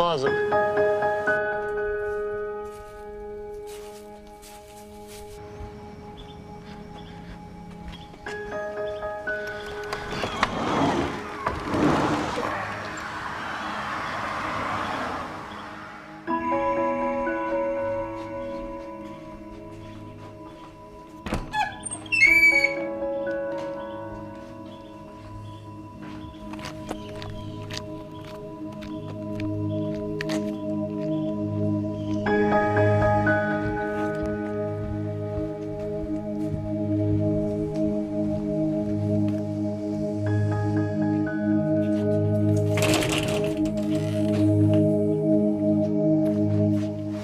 closet.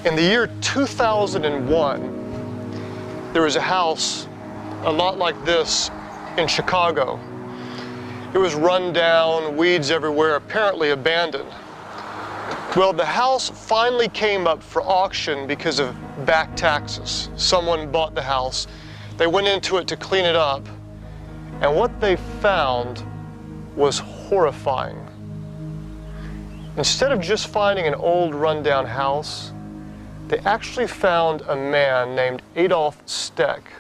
In the year 2001, there was a house a lot like this in Chicago. It was run down, weeds everywhere, apparently abandoned. Well, the house finally came up for auction because of back taxes. Someone bought the house. They went into it to clean it up, and what they found was horrifying. Instead of just finding an old rundown house, they actually found a man named Adolf Steck,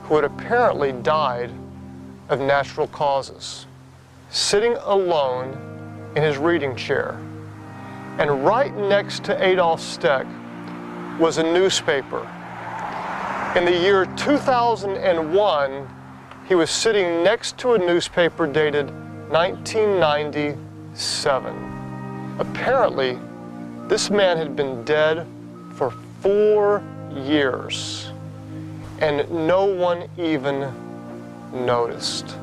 who had apparently died of natural causes, sitting alone in his reading chair. And right next to Adolf Steck was a newspaper. In the year 2001, he was sitting next to a newspaper dated 1997. Apparently, this man had been dead for 4 years, and no one even noticed.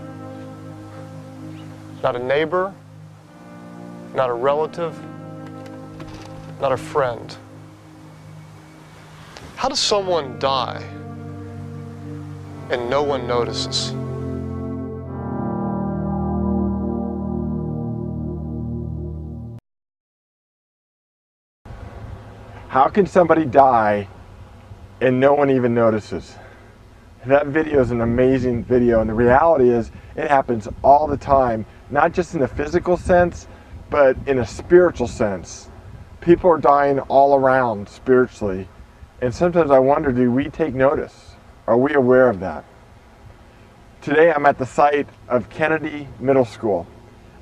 Not a neighbor, not a relative, not a friend. How does someone die and no one notices? How can somebody die and no one even notices? That video is an amazing video, and the reality is it happens all the time, not just in a physical sense, but in a spiritual sense. People are dying all around spiritually, and sometimes I wonder, do we take notice? Are we aware of that? Today I'm at the site of Kennedy Middle School,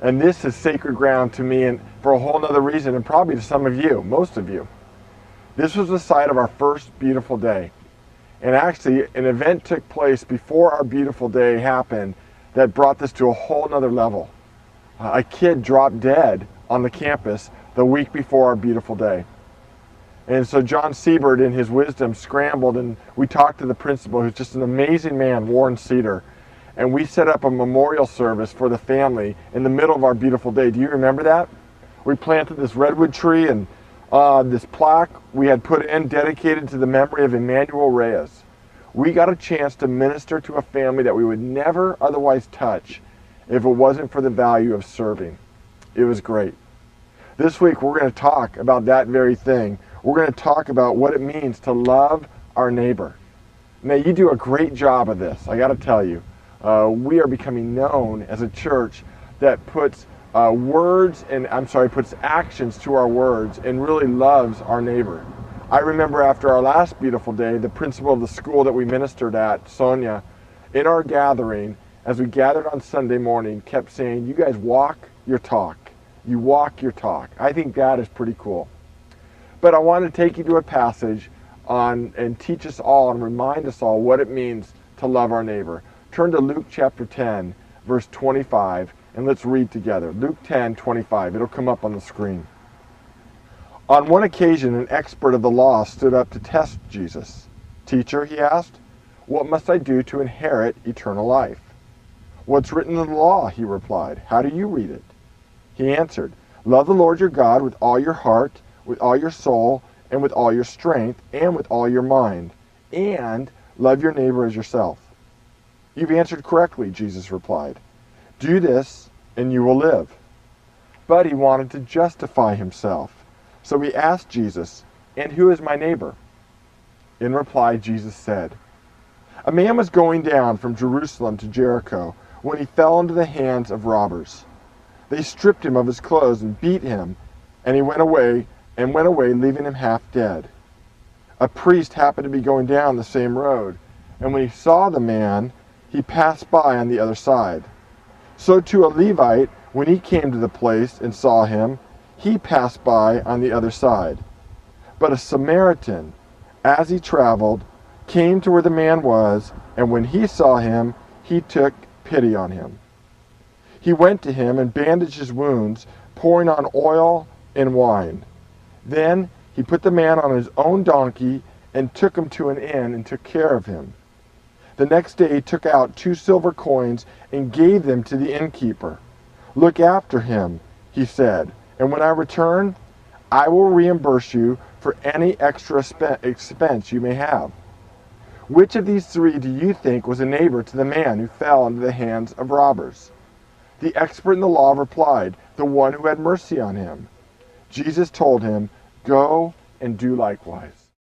and this is sacred ground to me, and for a whole nother reason, and probably to some of you, most of you. This was the site of our first beautiful day. And actually, an event took place before our beautiful day happened that brought this to a whole nother level. A kid dropped dead on the campus the week before our beautiful day. And so John Siebert, in his wisdom, scrambled, and we talked to the principal, who's just an amazing man, Warren Cedar. And we set up a memorial service for the family in the middle of our beautiful day. Do you remember that? We planted this redwood tree, and this plaque we had put in dedicated to the memory of Emmanuel Reyes. We got a chance to minister to a family that we would never otherwise touch if it wasn't for the value of serving. It was great. This week we're going to talk about that very thing. We're going to talk about what it means to love our neighbor. Now, you do a great job of this, I got to tell you. We are becoming known as a church that puts puts actions to our words and really loves our neighbor. I remember after our last beautiful day, the principal of the school that we ministered at, Sonia, in our gathering, as we gathered on Sunday morning, kept saying, you guys walk your talk. You walk your talk. I think that is pretty cool. But I want to take you to a passage and teach us all and remind us all what it means to love our neighbor. Turn to Luke chapter 10, verse 25, and let's read together. Luke 10:25. It'll come up on the screen. On one occasion, an expert of the law stood up to test Jesus. Teacher, he asked, what must I do to inherit eternal life? What's written in the law? He replied. How do you read it? He answered, love the Lord your God with all your heart, with all your soul, and with all your strength, and with all your mind, and love your neighbor as yourself. You've answered correctly, Jesus replied. Do this, and you will live. But he wanted to justify himself. So he asked Jesus, and who is my neighbor? In reply, Jesus said, a man was going down from Jerusalem to Jericho when he fell into the hands of robbers. They stripped him of his clothes and beat him And he went away, leaving him half dead. A priest happened to be going down the same road, and when he saw the man, he passed by on the other side. So too a Levite, when he came to the place and saw him, he passed by on the other side. But a Samaritan, as he traveled, came to where the man was, and when he saw him, he took pity on him. He went to him and bandaged his wounds, pouring on oil and wine. Then he put the man on his own donkey and took him to an inn and took care of him. The next day he took out 2 silver coins and gave them to the innkeeper. "Look after him," he said, "and when I return, I will reimburse you for any extra expense you may have." Which of these 3 do you think was a neighbor to the man who fell into the hands of robbers? The expert in the law replied, "The one who had mercy on him." Jesus told him, "Go and do likewise."